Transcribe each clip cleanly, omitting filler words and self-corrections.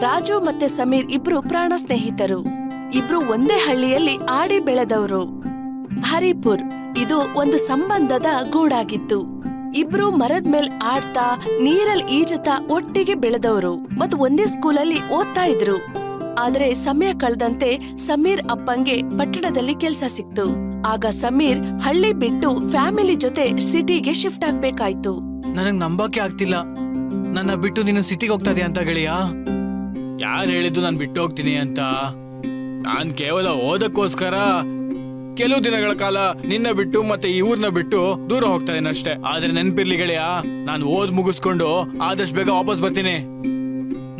ರಾಜು ಮತ್ತೆ ಸಮೀರ್ ಇಬ್ರು ಪ್ರಾಣ ಸ್ನೇಹಿತರು. ಇಬ್ರು ಒಂದೇ ಹಳ್ಳಿಯಲ್ಲಿ ಆಡಿ ಬೆಳೆದವರು. ಹರಿಪುರ್ ಇದು ಒಂದು ಸಂಬಂಧದ ಗೂಡಾಗಿತ್ತು. ಇಬ್ರು ಮರದ ಮೇಲ್ ಆಡ್ತಾ ನೀರಲ್ಲಿ ಈಜುತ್ತಾ ಒಟ್ಟಿಗೆ ಬೆಳೆದವರು ಮತ್ತು ಒಂದೇ ಸ್ಕೂಲಲ್ಲಿ ಓದ್ತಾ ಇದ್ರು. ಆದ್ರೆ ಸಮಯ ಕಳೆದಂತೆ ಸಮೀರ್ ಅಪ್ಪಂಗೆ ಪಟ್ಟಣದಲ್ಲಿ ಕೆಲ್ಸ ಸಿಕ್ತು. ಆಗ ಸಮೀರ್ ಹಳ್ಳಿ ಬಿಟ್ಟು ಫ್ಯಾಮಿಲಿ ಜೊತೆ ಸಿಟಿಗೆ ಶಿಫ್ಟ್ ಆಗ್ಬೇಕಾಯ್ತು. ನನಗ್ ನಂಬಕ್ಕೆ ಆಗ್ತಿಲ್ಲ, ನನ್ನ ಬಿಟ್ಟು ನೀನು ಸಿಟಿಗೆ ಹೋಗ್ತಾ ಇದೆಯಾ ಅಂತ ಗೆಳೆಯ. ಯಾರು ಹೇಳಿದ್ದು ನಾನು ಬಿಟ್ಟು ಹೋಗ್ತೀನಿ ಅಂತ? ನಾನ್ ಕೇವಲ ಓದಕ್ಕೋಸ್ಕರ ಕೆಲವು ದಿನಗಳ ಕಾಲ ನಿನ್ನ ಬಿಟ್ಟು ಮತ್ತೆ ಈ ಊರ್ನ ಬಿಟ್ಟು ದೂರ ಹೋಗ್ತಾ ಇದ್ದೀನಿ ಅಷ್ಟೇ. ಆದ್ರೆ ನೆನ್ಪಿರ್ಲಿ ಗೆಳೆಯ, ನಾನು ಓದ್ ಮುಗಿಸ್ಕೊಂಡು ಆದಷ್ಟು ಬೇಗ ವಾಪಸ್ ಬರ್ತೀನಿ.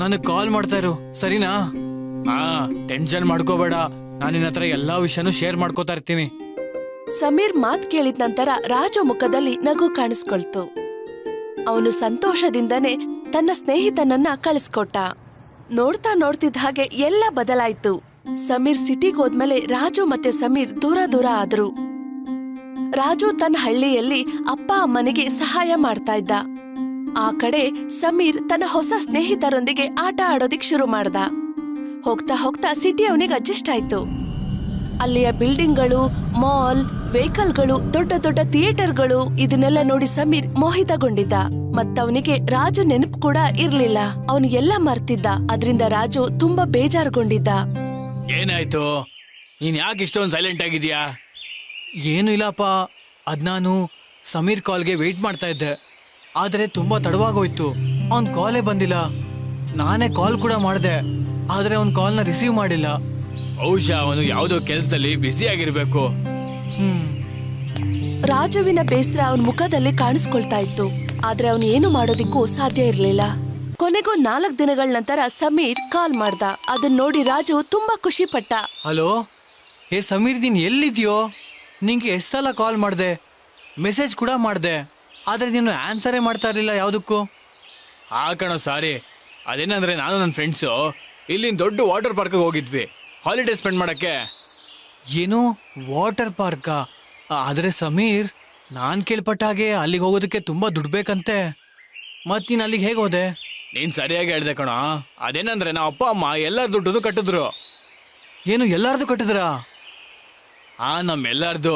ನನಗ್ ಕಾಲ್ ಮಾಡ್ತಾ ಇರು, ಸರಿನಾ? ಟೆನ್ಷನ್ ಮಾಡ್ಕೋಬೇಡ, ನಾನು ನಿನ್ನ ಹತ್ರ ಎಲ್ಲಾ ವಿಷಯನೂ ಶೇರ್ ಮಾಡ್ಕೋತಾ ಇರ್ತೀನಿ. ಸಮೀರ್ ಮಾತ್ ಕೇಳಿದ ನಂತರ ರಾಜು ಮುಖದಲ್ಲಿ ನಗು ಕಾಣಿಸ್ಕೊಳ್ತು. ಅವನು ಸಂತೋಷದಿಂದನೇ ತನ್ನ ಸ್ನೇಹಿತನನ್ನ ಕಳಿಸ್ಕೊಟ್ಟ. ನೋಡ್ತಾ ನೋಡ್ತಿದ್ದ ಹಾಗೆ ಎಲ್ಲ ಬದಲಾಯ್ತು. ಸಮೀರ್ ಸಿಟಿಗೆ ಹೋದ್ಮೇಲೆ ರಾಜು ಮತ್ತೆ ಸಮೀರ್ ದೂರ ದೂರ ಆದ್ರು. ರಾಜು ತನ್ನ ಹಳ್ಳಿಯಲ್ಲಿ ಅಪ್ಪ ಅಮ್ಮನಿಗೆ ಸಹಾಯ ಮಾಡ್ತಾ ಇದ್ದ. ಆ ಕಡೆ ಸಮೀರ್ ತನ್ನ ಹೊಸ ಸ್ನೇಹಿತರೊಂದಿಗೆ ಆಟ ಆಡೋದಿಕ್ ಶುರು ಮಾಡ್ದ. ಹೋಗ್ತಾ ಹೋಗ್ತಾ ಸಿಟಿ ಅವನಿಗೆ ಅಡ್ಜಸ್ಟ್ ಆಯ್ತು. ಅಲ್ಲಿಯ ಬಿಲ್ಡಿಂಗ್ಗಳು, ಮಾಲ್, ವೆಹಿಕಲ್ಗಳು, ದೊಡ್ಡ ದೊಡ್ಡ ಥಿಯೇಟರ್ಗಳು ಇದನ್ನೆಲ್ಲ ನೋಡಿ ಸಮೀರ್ ಮೋಹಿತಗೊಂಡಿದ್ದ. ಮತ್ತವನಿಗೆ ರಾಜು ನೆನಪು ಕೂಡ ಇರ್ಲಿಲ್ಲ. ಅವನು ಎಲ್ಲ ಮರ್ತಿದ್ದ. ಅದ್ರಿಂದ ರಾಜು ತುಂಬಾ ಬೇಜಾರುಗೊಂಡಿದ್ದ. ಏನಾಯ್ತು? ನೀನ್ ಯಾಕೆ ಇಷ್ಟೊಂದು ಸೈಲೆಂಟ್ ಆಗಿದ್ಯಾ? ಏನು ಇಲ್ಲಪ್ಪ, ಅದ್ ನಾನು ಸಮೀರ್ ಕಾಲ್ಗೆ ವೇಟ್ ಮಾಡ್ತಾ ಇದ್ದೆ. ಆದ್ರೆ ತುಂಬಾ ತಡವಾಗೋಯ್ತು, ಅವ್ನ್ ಕಾಲೇ ಬಂದಿಲ್ಲ. ನಾನೇ ಕಾಲ್ ಕೂಡ ಮಾಡಿದೆ, ಆದ್ರೆ ಅವ್ನ್ ಕಾಲ್ನ ರಿಸೀವ್ ಮಾಡಿಲ್ಲ. ಬಹುಶಃ ಅವನು ಯಾವುದೋ ಕೆಲ್ಸದಲ್ಲಿ ಬ್ಯುಸಿ ಆಗಿರ್ಬೇಕು. ರಾಜುವಿನ ಬೇಸರ ಅವನ ಮುಖದಲ್ಲಿ ಕಾಣಿಸ್ಕೊಳ್ತಾ ಇತ್ತು. ಆದ್ರೆ ಅವನು ಏನು ಮಾಡೋದಿಕ್ಕೂ ಸಾಧ್ಯ ಇರ್ಲಿಲ್ಲ. ಕೊನೆಗೂ 4 ದಿನಗಳ ನಂತರ ಸಮೀರ್ ಕಾಲ್ ಮಾಡ್ದ. ಅದನ್ನ ನೋಡಿ ರಾಜು ತುಂಬಾ ಖುಷಿ ಪಟ್ಟ. ಹಲೋ, ಏ ಸಮೀರ್, ನೀನ್ ಎಲ್ಲಿದ್ಯೋ? ನಿಂಗೆ ಎಷ್ಟು ಸಲ ಕಾಲ್ ಮಾಡ್ದೆ, ಮೆಸೇಜ್ ಕೂಡ ಮಾಡ್ದೆ, ಆದ್ರೆ ನೀನು ಆನ್ಸರೇ ಮಾಡ್ತಾ ಇರ್ಲಿಲ್ಲ ಯಾವುದಕ್ಕೂ. ಕಣೋ ಸಾರಿ. ಅದೇನಂದ್ರೆ ನಾನು ನನ್ನ ಫ್ರೆಂಡ್ಸು ಇಲ್ಲಿನ ದೊಡ್ಡ ವಾಟರ್ ಪಾರ್ಕ್ಗೆ ಹೋಗಿದ್ವಿ ಹಾಲಿಡೇ ಸ್ಪೆಂಡ್ ಮಾಡಕ್ಕೆ. ಏನು ವಾಟರ್ ಪಾರ್ಕಾ? ಆದ್ರೆ ಸಮೀರ್, ನಾನ್ ಕೇಳ್ಪಟ್ಟ ಹಾಗೆ ಅಲ್ಲಿಗೆ ಹೋಗೋದಕ್ಕೆ ತುಂಬಾ ದುಡ್ಡು ಬೇಕಂತೆ. ಮತ್ ನೀನ್ ಅಲ್ಲಿಗೆ ಹೇಗೆ ಹೋದೆ? ನೀನ್ ಸರಿಯಾಗಿ ಹೇಳ್ದೆ ಕಣ. ಅದೇನಂದ್ರೆ ನಮ್ಮ ಅಪ್ಪ ಅಮ್ಮ ಎಲ್ಲರ ದುಡ್ಡು ಕಟ್ಟಿದ್ರು. ಏನು ಎಲ್ಲಾರ್ದು ಕಟ್ಟಿದ್ರಾ? ನಮ್ಮೆಲ್ಲಾರ್ದು.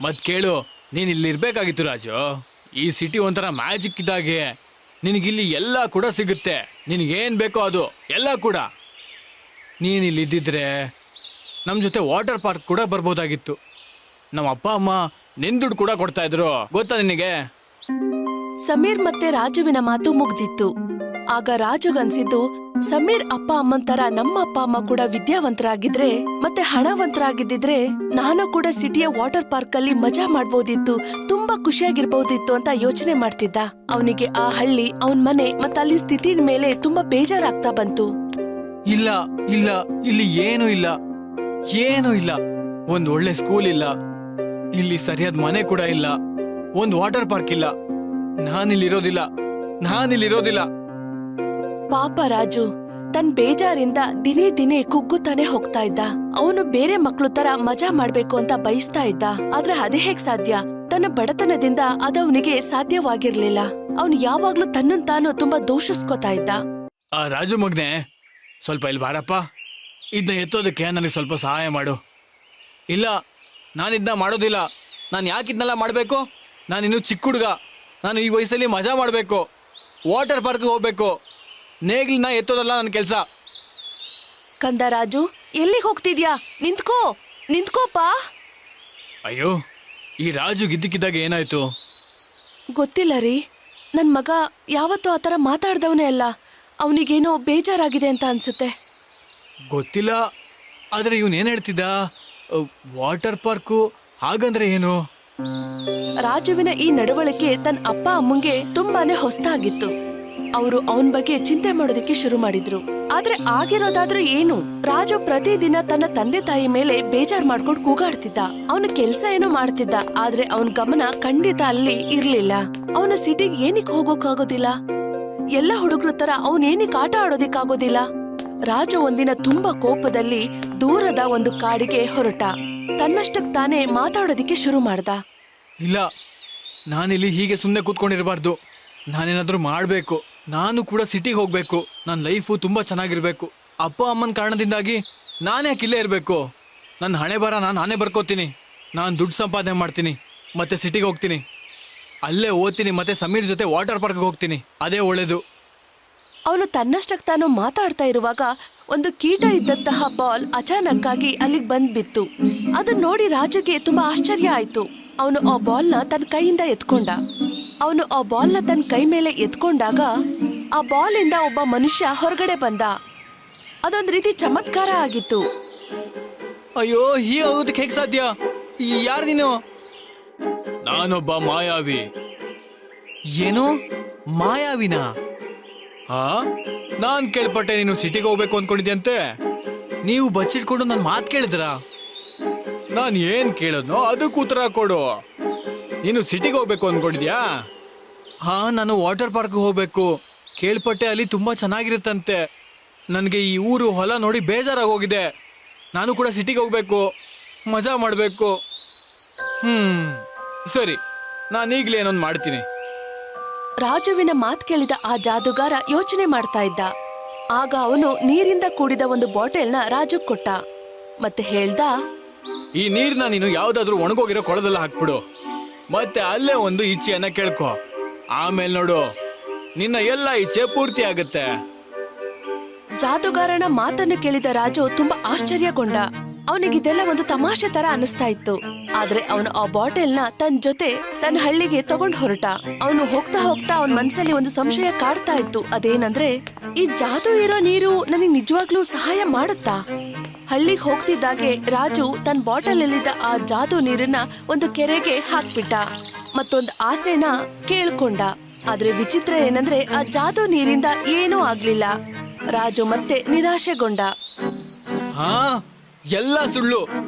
ಮತ್ ಕೇಳು, ನೀನ್ ಇಲ್ಲಿ ಇರ್ಬೇಕಾಗಿತ್ತು ರಾಜು. ಈ ಸಿಟಿ ಒಂಥರ ಮ್ಯಾಜಿಕ್ ಇದ್ದಾಗೆ. ನಿನಗಿಲ್ಲಿ ಎಲ್ಲ ಕೂಡ ಸಿಗುತ್ತೆ, ನಿನಗೇನ್ ಬೇಕೋ ಅದು ಎಲ್ಲ ಕೂಡ. ನೀನ್ ಇಲ್ಲಿ ಇದ್ದಿದ್ರೆ ನಮ್ಮ ಜೊತೆ ವಾಟರ್ ಪಾರ್ಕ್ ಕೂಡ ಬರ್ಬೋದಾಗಿತ್ತು. ನಮ್ಮ ಅಪ್ಪ ಅಮ್ಮ ನಿನ್ ದುಡ್ಡು ಕೂಡ ಕೊಡ್ತಾ ಇದ್ರು, ಗೊತ್ತಾ ನಿನಗೆ? ಸಮೀರ್ ಮತ್ತೆ ರಾಜುವಿನ ಮಾತು ಮುಗ್ದಿತ್ತು. ಆಗ ರಾಜುಗನ್ಸಿದ್ದು, ಸಮೀರ್ ಅಪ್ಪ ಅಮ್ಮನ್ ತರ ನಮ್ಮ ಅಪ್ಪ ಅಮ್ಮ ಕೂಡ ವಿದ್ಯಾವಂತರಾಗಿದ್ರೆ ಮತ್ತೆ ಹಣವಂತರಾಗಿದ್ದಿದ್ರೆ ನಾನು ಕೂಡ ಸಿಟಿಯ ವಾಟರ್ ಪಾರ್ಕ್ ಅಲ್ಲಿ ಮಜಾ ಮಾಡ್ಬೋದಿತ್ತು, ತುಂಬಾ ಖುಷಿಯಾಗಿರ್ಬೋದಿತ್ತು ಅಂತ ಯೋಚನೆ ಮಾಡ್ತಿದ್ದ. ಅವನಿಗೆ ಆ ಹಳ್ಳಿ, ಅವನ್ ಮನೆ ಮತ್ತೆ ಅಲ್ಲಿ ಸ್ಥಿತಿ ಮೇಲೆ ತುಂಬಾ ಬೇಜಾರಾಗ್ತಾ ಬಂತು. ಇಲ್ಲ ಇಲ್ಲ, ಇಲ್ಲಿ ಏನೂ ಇಲ್ಲ, ಏನೂ ಇಲ್ಲ. ಒಂದ್ ಒಳ್ಳೆ ಸ್ಕೂಲ್ ಇಲ್ಲ, ಇಲ್ಲಿ ಸರಿಯಾದ ಮನೆ ಕೂಡ ಇಲ್ಲ, ಒಂದ್ ವಾಟರ್ ಪಾರ್ಕ್ ಇಲ್ಲ. ನಾನಿಲ್ಲಿರೋದಿಲ್ಲ. ಪಾಪ ರಾಜು ತನ್ ಬೇಜಾರಿಂದ ದಿನೇ ದಿನೇ ಕುಗ್ಗುತ್ತಾನೆ ಹೋಗ್ತಾ ಇದ್ದ. ಅವನು ಬೇರೆ ಮಕ್ಳು ತರ ಮಜಾ ಮಾಡ್ಬೇಕು ಅಂತ ಬಯಸ್ತಾ ಇದ್ದ. ಆದ್ರೆ ಅದೇ ಹೇಗ್ ಸಾಧ್ಯ? ತನ್ನ ಬಡತನದಿಂದ ಅದವನಿಗೆ ಸಾಧ್ಯವಾಗಿರ್ಲಿಲ್ಲ. ಅವನು ಯಾವಾಗ್ಲೂ ತನ್ನನ್ ತಾನು ತುಂಬಾ ದೂಷಿಸ್ಕೋತಾ ಇದ್ದ. ರಾಜು ಮಗ್ನೆ, ಸ್ವಲ್ಪ ಇಲ್ಲಿ ಬಾರಪ್ಪ. ಇದನ್ನ ಎತ್ತೋದಕ್ಕೆ ನನಗೆ ಸ್ವಲ್ಪ ಸಹಾಯ ಮಾಡು. ಇಲ್ಲ, ನಾನಿದ್ನ ಮಾಡೋದಿಲ್ಲ. ನಾನು ಯಾಕಿದ್ನೆಲ್ಲ ಮಾಡಬೇಕು? ನಾನಿನ್ನೂ ಚಿಕ್ಕ ಹುಡುಗ. ನಾನು ಈ ವಯಸ್ಸಲ್ಲಿ ಮಜಾ ಮಾಡಬೇಕು, ವಾಟರ್ ಪಾರ್ಕ್ಗೆ ಹೋಗ್ಬೇಕು. ನೇಗಿಲನ್ನ ಎತ್ತೋದಲ್ಲ ನನ್ನ ಕೆಲಸ. ಕಂದ ರಾಜು, ಎಲ್ಲಿಗೆ ಹೋಗ್ತಿದ್ಯಾ? ನಿಂತ್ಕೋಪಾ. ಅಯ್ಯೋ, ಈ ರಾಜು ಗಿದ್ದಕ್ಕಿದ್ದಾಗ ಏನಾಯ್ತು ಗೊತ್ತಿಲ್ಲ ರೀ. ನನ್ ಮಗ ಯಾವತ್ತೂ ಆತರ ಮಾತಾಡ್ದವನೇ ಅಲ್ಲ. ಅವನಿಗೇನೋ ಬೇಜಾರಾಗಿದೆ ಅಂತ ಅನ್ಸುತ್ತೆ. ಗೊತ್ತಿಲ್ಲ, ಆದ್ರೆ ಇವನೇನ್ ಹೇಳ್ತಿದ್ದ? ವಾಟರ್ ಪಾರ್ಕು ಹಾಗಂದ್ರೆ ಏನು? ರಾಜುವಿನ ಈ ನಡವಳಿಕೆ ತನ್ನ ಅಪ್ಪ ಅಮ್ಮಂಗೆ ತುಂಬಾನೇ ಹೊಸದಾಗಿತ್ತು. ಅವರು ಅವನ್ ಬಗ್ಗೆ ಚಿಂತೆ ಮಾಡೋದಕ್ಕೆ ಶುರು ಮಾಡಿದ್ರು. ಆದ್ರೆ ಆಗಿರೋದಾದ್ರೂ ಏನು? ರಾಜು ಪ್ರತಿದಿನ ತನ್ನ ತಂದೆ ತಾಯಿ ಮೇಲೆ ಬೇಜಾರ್ ಮಾಡ್ಕೊಂಡು ಕೂಗಾಡ್ತಿದ್ದ. ಅವನು ಕೆಲ್ಸ ಏನೋ ಮಾಡ್ತಿದ್ದ, ಆದ್ರೆ ಅವನ್ ಗಮನ ಖಂಡಿತ ಅಲ್ಲಿ ಇರ್ಲಿಲ್ಲ. ಅವನು ಸಿಟಿಗೆ ಏನಕ್ಕೆ ಹೋಗೋಕಾಗೋದಿಲ್ಲ? ಎಲ್ಲ ಹುಡುಗರ ತರ ಅವನೇನಿಕ್ ಆಟ ಆಡೋದಿಕ್ಕಾಗೋದಿಲ್ಲ? ರಾಜು ಒಂದಿನ ತುಂಬಾ ಕೋಪದಲ್ಲಿ ದೂರದ ಒಂದು ಕಾಡಿಗೆ ಹೊರಟ. ತನ್ನಷ್ಟಕ್ ತಾನೇ ಮಾತಾಡೋದಿಕ್ಕೆ ಶುರು ಮಾಡ್ದ. ಇಲ್ಲ, ನಾನಿಲ್ಲಿ ಹೀಗೆ ಸುಮ್ಮನೆ ಕೂತ್ಕೊಂಡಿರಬಾರ್ದು. ನಾನೇನಾದ್ರೂ ಮಾಡ್ಬೇಕು. ನಾನು ಕೂಡ ಸಿಟಿಗೆ ಹೋಗ್ಬೇಕು. ನನ್ನ ಲೈಫು ತುಂಬಾ ಚೆನ್ನಾಗಿರ್ಬೇಕು. ಅಪ್ಪ ಅಮ್ಮನ ಕಾರಣದಿಂದಾಗಿ ನಾನೇ ಯಾಕೆ ಇಲ್ಲೇ ಇರಬೇಕು? ನನ್ನ ಹಣೆ ಬರ ನಾನೇ ಬರ್ಕೋತೀನಿ. ನಾನು ದುಡ್ಡು ಸಂಪಾದನೆ ಮಾಡ್ತೀನಿ, ಮತ್ತೆ ಸಿಟಿಗೆ ಹೋಗ್ತೀನಿ, ಅಲ್ಲೇ ಓದ್ತೀನಿ, ಮತ್ತೆ ಸಮೀರ್ ಜೊತೆ ವಾಟರ್ ಪಾರ್ಕ್ಗೆ ಹೋಗ್ತೀನಿ. ಅದೇ ಒಳ್ಳೇದು. ಅವನು ತನ್ನಷ್ಟಕ್ಕೆ ತಾನು ಮಾತಾಡ್ತಾ ಇರುವಾಗ ಒಂದು ಕೀಟ ಇದ್ದಂತಹ ಬಾಲ್ ಅಚಾನಕ್ಕಾಗಿ ಅಲ್ಲಿಗೆ ಬಂದ್ ಬಿತ್ತು. ಅದನ್ನ ನೋಡಿ ರಾಜುಗೆ ತುಂಬಾ ಆಶ್ಚರ್ಯ ಆಯ್ತು. ಅವನು ಆ ಬಾಲ್ನ ತನ್ನ ಕೈಯಿಂದ ಎತ್ಕೊಂಡ. ಅವನು ಆ ಬಾಲ್ನ ತನ್ನ ಕೈ ಮೇಲೆ ಎತ್ಕೊಂಡಾಗ ಆ ಬಾಲಿಂದ ಒಬ್ಬ ಮನುಷ್ಯ ಹೊರಗಡೆ ಬಂದ. ಅದೊಂದ್ ರೀತಿ ಚಮತ್ಕಾರ ಆಗಿತ್ತು. ಅಯ್ಯೋ, ಹೀಗಾಗೋದಕ್ಕೆ ಹೇಗೆ ಸಾಧ್ಯ? ಯಾರು ನೀನು? ನಾನೊಬ್ಬ ಮಾಯಾವಿ. ಏನು, ಮಾಯಾವಿನ? ಹಾ, ನಾನ್ ಕೇಳ್ಪಟ್ಟೆ ನೀನು ಸಿಟಿಗೆ ಹೋಗ್ಬೇಕು ಅನ್ಕೊಂಡಿದ್ಯಂತೆ. ನೀವು ಬಚ್ಚಿಟ್ಕೊಂಡು ನನ್ನ ಮಾತು ಕೇಳಿದ್ರ? ನಾನು ಏನ್ ಕೇಳದ್ನೋ ಅದಕ್ಕೆ ಉತ್ತರ ಕೊಡು. ನೀನು ಸಿಟಿಗೆ ಹೋಗ್ಬೇಕು ಅನ್ಕೊಂಡಿದ್ಯಾ? ಹಾ, ನಾನು ವಾಟರ್ ಪಾರ್ಕ್ ಹೋಗ್ಬೇಕು. ಕೇಳ್ಪಟ್ಟೆ ಅಲ್ಲಿ ತುಂಬಾ ಚೆನ್ನಾಗಿರುತ್ತಂತೆ. ನನಗೆ ಈ ಊರು ಹೊಲ ನೋಡಿ ಬೇಜಾರಾಗಿ ಹೋಗಿದೆ. ನಾನು ಕೂಡ ಸಿಟಿಗೆ ಹೋಗ್ಬೇಕು, ಮಜಾ ಮಾಡಬೇಕು. ಸರಿ, ನಾನು ಈಗಲೇ ಏನೊಂದು ಮಾಡ್ತೀನಿ. ರಾಜುವಿನ ಮಾತು ಕೇಳಿದ ಆ ಜಾದುಗಾರ ಯೋಚನೆ ಮಾಡ್ತಾ ಇದ್ದ. ಆಗ ಅವನು ನೀರಿಂದ ಕೂಡಿದ ಒಂದು ಬಾಟಲ್ನ ರಾಜು ಕೊಟ್ಟ ಮತ್ತೆ ಹೇಳ್ದ, ಈ ನೀರ್ನ ನೀನು ಯಾವ್ದಾದ್ರು ಒಣಗೋಗಿರೋ ಕೊಳದಲ್ಲ ಹಾಕ್ಬಿಡು, ಮತ್ತೆ ಅಲ್ಲೇ ಒಂದು ಇಚ್ಛೆಯನ್ನ ಕೇಳ್ಕೊ. ಆಮೇಲೆ ನೋಡು, ನಿನ್ನ ಎಲ್ಲ ಇಚ್ಛೆ ಪೂರ್ತಿ ಆಗುತ್ತೆ. ಜಾದುಗಾರನ ಮಾತನ್ನು ಕೇಳಿದ ರಾಜು ತುಂಬಾ ಆಶ್ಚರ್ಯಗೊಂಡ. ಅವನಿಗಿದೆಲ್ಲ ಒಂದು ತಮಾಷೆ ತರ ಅನಿಸ್ತಾ ಇತ್ತು. ಆದ್ರೆ ಅವನು ಆ ಬಾಟಲ್ನ ತನ್ನ ಜೊತೆ ತನ್ನ ಹಳ್ಳಿಗೆ ತಗೊಂಡ್ ಹೊರಟ. ಅವನು ಹೋಗ್ತಾ ಹೋಗ್ತಾ ಅವನ ಮನ್ಸಲ್ಲಿ ಒಂದು ಸಂಶಯ ಕಾಡ್ತಾ ಇತ್ತು. ಅದೇನಂದ್ರೆ, ಈ ಜಾದು ಇರೋ ನೀರು ನನಗೆ ನಿಜವಾಗ್ಲೂ ಸಹಾಯ ಮಾಡುತ್ತಾ? ಹಳ್ಳಿಗೆ ಹೋಗ್ತಿದ್ದಾಗೆ ರಾಜು ತನ್ನ ಬಾಟಲ್ ಅಲ್ಲಿದ್ದ ಆ ಜಾದು ನೀರನ್ನ ಒಂದು ಕೆರೆಗೆ ಹಾಕ್ಬಿಟ್ಟ. ಮತ್ತೊಂದು ಆಸೆನ ಕೇಳ್ಕೊಂಡ. ಆದ್ರೆ ವಿಚಿತ್ರ ಏನಂದ್ರೆ, ಆ ಜಾದು ನೀರಿಂದ ಏನೂ ಆಗ್ಲಿಲ್ಲ. ರಾಜು ಮತ್ತೆ ನಿರಾಶೆಗೊಂಡ. ಹಾ, ಎಲ್ಲ ಸುಳ್ಳು.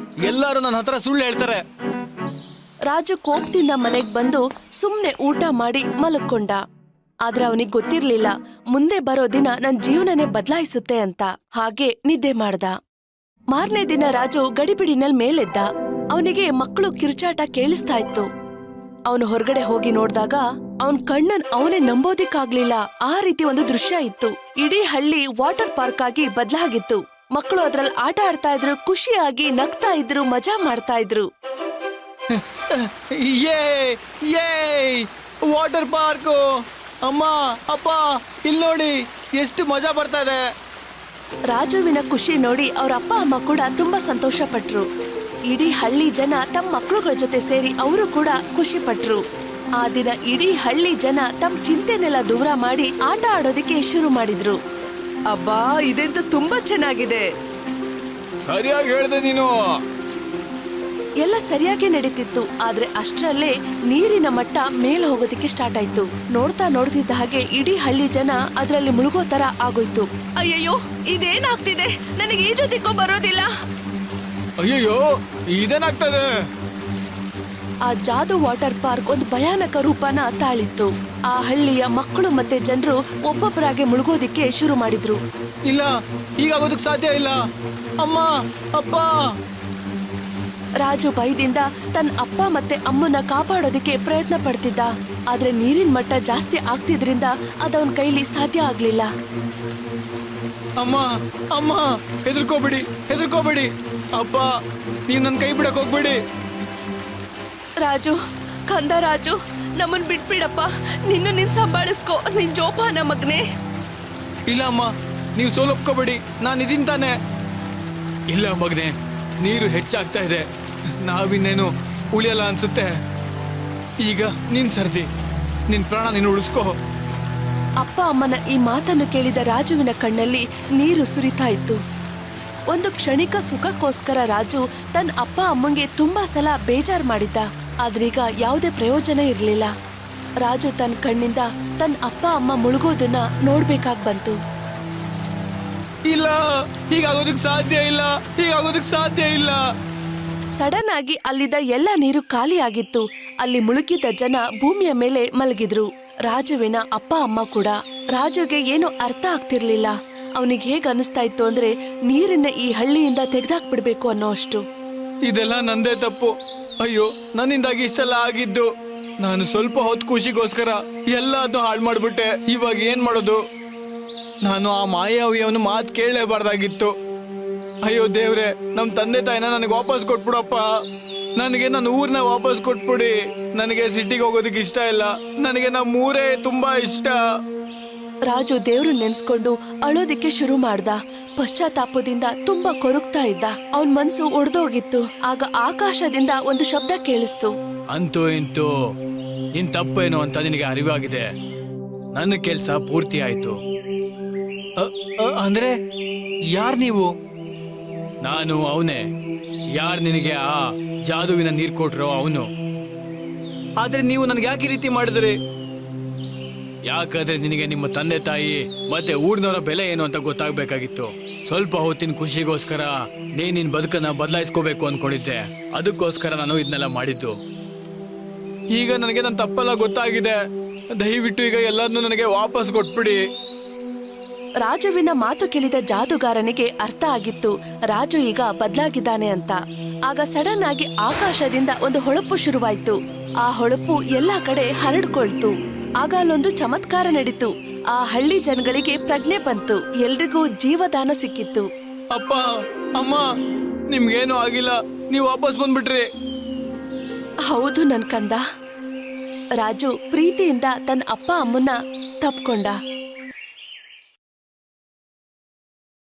ಎಲ್ಲರೂ ನನ್ನ ಹತ್ರ ಸುಳ್ಳು ಹೇಳ್ತಾರೆ. ರಾಜು ಕೋಪದಿಂದ ಮನೆಗ್ ಬಂದು ಸುಮ್ನೆ ಊಟ ಮಾಡಿ ಮಲಕ್ಕೊಂಡ. ಆದ್ರೆ ಅವನಿಗೆ ಗೊತ್ತಿರ್ಲಿಲ್ಲ, ಮುಂದೆ ಬರೋ ದಿನ ನನ್ ಜೀವನನೇ ಬದಲಾಯಿಸುತ್ತೆ ಅಂತ. ಹಾಗೆ ನಿದ್ದೆ ಮಾಡ್ದ. ಮಾರನೇ ದಿನ ರಾಜು ಗಡಿಬಿಡಿನಲ್ಲಿ ಮೇಲೆದ್ದ. ಅವನಿಗೆ ಮಕ್ಕಳು ಕಿರ್ಚಾಟ ಕೇಳಿಸ್ತಾ ಇತ್ತು. ಅವನು ಹೊರಗಡೆ ಹೋಗಿ ನೋಡ್ದಾಗ ಅವನ್ ಕಣ್ಣನ್ ಅವನೇ ನಂಬೋದಿಕ್ಕಾಗ್ಲಿಲ್ಲ. ಆ ರೀತಿ ಒಂದು ದೃಶ್ಯ ಇತ್ತು. ಇಡೀ ಹಳ್ಳಿ ವಾಟರ್ ಪಾರ್ಕ್ ಆಗಿ ಬದಲಾಗಿತ್ತು. ಮಕ್ಕಳು ಅದ್ರಲ್ಲಿ ಆಟ ಆಡ್ತಾ ಇದ್ರು, ಖುಷಿಯಾಗಿ ನಗ್ತಾ ಇದ್ರು, ಮಜಾ ಮಾಡ್ತಾ ಇದ್ರು. Water park! ಅಮ್ಮ, ಅಪ್ಪ, ಇಲ್ಲಿ ನೋಡಿ ಎಷ್ಟು ಮಜಾ ಬರ್ತಾ ಇದೆ. ರಾಜುವಿನ ಖುಷಿ ನೋಡಿ ಅವ್ರ ಅಪ್ಪ ಅಮ್ಮ ಕೂಡ ತುಂಬಾ ಸಂತೋಷ ಪಟ್ರು. ಇಡೀ ಹಳ್ಳಿ ಜನ ತಮ್ಮ ಮಕ್ಕಳುಗಳ ಜೊತೆ ಸೇರಿ ಅವರು ಕೂಡ ಖುಷಿ ಪಟ್ರು. ಆ ದಿನ ಇಡೀ ಹಳ್ಳಿ ಜನ ತಮ್ಮ ಚಿಂತೆನೆಲ್ಲ ದೂರ ಮಾಡಿ ಆಟ ಆಡೋದಕ್ಕೆ ಶುರು ಮಾಡಿದ್ರು. ಅಬ್ಬಾ, ಇದೆಂತ ತುಂಬಾ ಚೆನ್ನಾಗಿದೆ. ಸರಿಯಾಗಿ ಹೇಳ್ದೆ ನೀನು. ಎಲ್ಲ ಸರಿಯಾಗಿ ನಡೀತಿತ್ತು. ಆದ್ರೆ ಅಷ್ಟರಲ್ಲೇ ನೀರಿನ ಮಟ್ಟ ಮೇಲ್ ಹೋಗೋದಿಕ್ಕೆ ಸ್ಟಾರ್ಟ್ ಆಯ್ತು. ನೋಡ್ತಾ ನೋಡ್ತಿದ್ದ ಹಾಗೆ ಇಡೀ ಹಳ್ಳಿ ಜನ ಅದ್ರಲ್ಲಿ ಮುಳುಗೋ ತರ ಆಗೋಯ್ತು. ಅಯ್ಯಯ್ಯೋ, ಇದೇನಾಗ್ತಿದೆ? ನನಗೆ ಈಜೋದಿಕ್ಕೂ ಬರೋದಿಲ್ಲ. ಅಯ್ಯಯ್ಯೋ, ಇದೇನಾಗ್ತದೆ? ಆ ಜಾದು ವಾಟರ್ ಪಾರ್ಕ್ ಒಂದು ಭಯಾನಕ ರೂಪನ ತಾಳಿತ್ತು. ಆ ಹಳ್ಳಿಯ ಮಕ್ಕಳು ಮತ್ತೆ ಜನರು ಒಬ್ಬೊಬ್ಬರಾಗೆ ಮುಳುಗೋದಿಕ್ಕೆ ಶುರು ಮಾಡಿದ್ರು. ಇಲ್ಲ, ಹೀಗಾಗೋದಕ್ಕೆ ಸಾಧ್ಯ ಇಲ್ಲ. ಅಮ್ಮ, ಅಪ್ಪ. ರಾಜು ಭಯದಿಂದ ತನ್ನ ಅಪ್ಪ ಮತ್ತೆ ಅಮ್ಮನ ಕಾಪಾಡೋದಕ್ಕೆ ಪ್ರಯತ್ನ ಪಡ್ತಿದ್ದ. ಆದ್ರೆ ನೀರಿನ ಮಟ್ಟ ಜಾಸ್ತಿ ಆಗ್ತಿದ್ರಿಂದ ಅದವನ ಕೈಲಿ ಸಾಧ್ಯ ಆಗ್ಲಿಲ್ಲ. ಅಮ್ಮ, ಅಮ್ಮ, ಹೆದರ್ಕೋಬೇಡಿ, ಹೆದರ್ಕೋಬೇಡಿ. ಅಪ್ಪ, ನೀನ್ ನನ್ನ ಕೈ ಬಿಡಕ್ ಹೋಗ್ಬೇಡಿ. ರಾಜು, ಕಂದ ರಾಜು, ನಮ್ಮನ್ ಬಿಟ್ಬಿಡಪ್ಪ. ನಿನ್ನ ಸಂಭಾಳಿಸ್ಕೋ, ನಿನ್ ಜೋಪಾನ ಮಗ್ನೆ. ಇಲ್ಲ ಅಮ್ಮ, ನೀವು ಸೋಲೊಪ್ಕೋಬೇಡಿ, ನಾನು ಇದೀನಿ ತಾನೆ. ಇಲ್ಲ ಮಗನೆ, ನೀರು ಹೆಚ್ಚಾಗ್ತಾ ಇದೆ. ನಾವಿನ್ನೇನು ಉಳಿಯಲ್ಲ ಅನ್ಸುತ್ತೆ. ಈಗ ನಿನ್ ಸರ್ದಿ, ನಿನ್ ಪ್ರಾಣ ನೀನು ಉಳಿಸ್ಕೋ. ಅಪ್ಪ ಅಮ್ಮನ ಈ ಮಾತನ್ನು ಕೇಳಿದ ರಾಜುವಿನ ಕಣ್ಣಲ್ಲಿ ನೀರು ಸುರಿತಾ ಇತ್ತು. ಒಂದು ಕ್ಷಣಿಕ ಸುಖಕ್ಕೋಸ್ಕರ ರಾಜು ತನ್ನ ಅಪ್ಪ ಅಮ್ಮಂಗೆ ತುಂಬಾ ಸಲ ಬೇಜಾರ್ ಮಾಡಿದ್ದ. ಆದ್ರೀಗ ಯಾವುದೇ ಪ್ರಯೋಜನ ಇರಲಿಲ್ಲ. ರಾಜು ತನ್ನ ಕಣ್ಣಿಂದ ತನ್ನ ಅಪ್ಪ ಅಮ್ಮ ಮುಳುಗೋದನ್ನ ನೋಡ್ಬೇಕಾಗ್ ಬಂತು. ಇಲ್ಲ, ಹೀಗಾಗೋದಕ್ಕೆ ಸಾಧ್ಯ ಇಲ್ಲ, ಹೀಗಾಗೋದಕ್ಕೆ ಸಾಧ್ಯ ಇಲ್ಲ. ಸಡನ್ ಆಗಿ ಅಲ್ಲಿದ್ದ ಎಲ್ಲ ನೀರು ಖಾಲಿ ಆಗಿತ್ತು. ಅಲ್ಲಿ ಮುಳುಗಿದ್ದ ಜನ ಭೂಮಿಯ ಮೇಲೆ ಮಲಗಿದ್ರು. ರಾಜುವಿನ ಅಪ್ಪ ಅಮ್ಮ ಕೂಡ. ರಾಜುಗೆ ಏನು ಅರ್ಥ ಆಗ್ತಿರ್ಲಿಲ್ಲ. ಅವನಿಗೆ ಹೇಗ್ ಅನಿಸ್ತಾ ಇತ್ತು ಅಂದ್ರೆ, ನೀರನ್ನ ಈ ಹಳ್ಳಿಯಿಂದ ತೆಗೆದಾಕ್ಬಿಡ್ಬೇಕು ಅನ್ನೋ ಅಷ್ಟು. ಇದೆಲ್ಲ ನಂದೇ ತಪ್ಪು. ಅಯ್ಯೋ, ನನ್ನಿಂದಾಗಿ ಇಷ್ಟೆಲ್ಲ ಆಗಿದ್ದು. ನಾನು ಸ್ವಲ್ಪ ಹೊತ್ತು ಖುಷಿಗೋಸ್ಕರ ಎಲ್ಲದನ್ನು ಹಾಳು ಮಾಡ್ಬಿಟ್ಟೆ. ಇವಾಗ ಏನ್ ಮಾಡೋದು? ನಾನು ಆ ಮಾಯಾವಿಯವನು ಮಾತು ಕೇಳಲೇಬಾರ್ದಾಗಿತ್ತು. ಅಯ್ಯೋ ದೇವ್ರೆ, ನಮ್ ತಂದೆ ತಾಯಿನ ನನಗೆ ವಾಪಸ್ ಕೊಟ್ಬಿಡಪ್ಪ. ನನಗೆ ನನ್ನ ಊರ್ನ ವಾಪಸ್ ಕೊಟ್ಬಿಡಿ. ನನಗೆ ಸಿಟಿಗೆ ಹೋಗೋದಕ್ಕೆ ಇಷ್ಟ ಇಲ್ಲ. ನನಗೆ ನಮ್ಮ ಊರೇ ತುಂಬಾ ಇಷ್ಟ. ರಾಜು ದೇವ್ರು ನೆನ್ಸ್ಕೊಂಡು ಅಳೋದಿಕ್ಕೆ ಶುರು ಮಾಡ್ದ. ಪಶ್ಚಾತ್ತಾಪದಿಂದ ತುಂಬಾ ಕೊರಗ್ತಾ ಇದ್ದ. ಅವನ್ ಮನ್ಸು ಒಡೆದೋಗಿತ್ತು. ಆಗ ಆಕಾಶದಿಂದ ಒಂದು ಶಬ್ದ ಕೇಳಿಸ್ತು. ಅಂತೂ ಇಂತೂ ನಿನ್ ತಪ್ಪೇನು ಅಂತ ನಿನಗೆ ಅರಿವಾಗಿದೆ. ನನ್ನ ಕೆಲ್ಸ ಪೂರ್ತಿ ಆಯ್ತು. ಅಂದ್ರೆ ಯಾರ್ ನೀವು? ನಾನು ಅವನೇ, ಯಾರು ನಿನಗೆ ಆ ಜಾದುವಿನ ನೀರ್ ಕೊಟ್ರೋ ಅವನು. ಆದ್ರೆ ನೀವು ನನ್ಗೆ ಯಾಕೆ ಈ ರೀತಿ ಮಾಡಿದ್ರಿ? ಯಾಕಂದ್ರೆ ನಿನಗೆ ನಿಮ್ಮ ತಂದೆ ತಾಯಿ ಮತ್ತೆ ಊರಿನವರ ಬೆಲೆ ಏನು ಅಂತ ಗೊತ್ತಾಗ್ಬೇಕಾಗಿತ್ತು. ಸ್ವಲ್ಪ ಹೊತ್ತಿನ ಖುಷಿಗೋಸ್ಕರ ನಿನ್ ಬದುಕನ್ನ ಬದಲಾಯಿಸ್ಕೋಬೇಕು ಅನ್ಕೊಂಡಿದ್ದೆ. ಅದಕ್ಕೋಸ್ಕರ ನಾನು ಇದನ್ನೆಲ್ಲ ಮಾಡಿದ್ದು. ಈಗ ನನಗೆ ನನ್ನ ತಪ್ಪೆಲ್ಲ ಗೊತ್ತಾಗಿದೆ. ದಯವಿಟ್ಟು ಈಗ ಎಲ್ಲದನ್ನು ನನಗೆ ವಾಪಸ್ ಕೊಟ್ಬಿಡಿ. ರಾಜುವಿನ ಮಾತು ಕೇಳಿದ ಜಾದುಗಾರನಿಗೆ ಅರ್ಥ ಆಗಿತ್ತು, ರಾಜು ಈಗ ಬದಲಾಗಿದ್ದಾನೆ ಅಂತ. ಆಗ ಸಡನ್ ಆಗಿ ಆಕಾಶದಿಂದ ಒಂದು ಹೊಳಪು ಶುರುವಾಯ್ತು. ಆ ಹೊಳಪು ಎಲ್ಲಾ ಕಡೆ ಹರಡ್ಕೊಳ್ತು. ಆಗ ಅಲ್ಲೊಂದು ಚಮತ್ಕಾರ ನಡೀತು. ಆ ಹಳ್ಳಿ ಜನಗಳಿಗೆ ಪ್ರಜ್ಞೆ ಬಂತು. ಎಲ್ರಿಗೂ ಜೀವದಾನ ಸಿಕ್ಕಿತ್ತು. ಅಪ್ಪ, ಅಮ್ಮ, ನಿಮ್ಗೇನು ಆಗಿಲ್ಲ. ನೀವು ವಾಪಸ್ ಬಂದ್ಬಿಟ್ರಿ. ಹೌದು ನನ್ ಕಂದ. ರಾಜು ಪ್ರೀತಿಯಿಂದ ತನ್ನ ಅಪ್ಪ ಅಮ್ಮನ್ನ ತಪ್ಕೊಂಡ.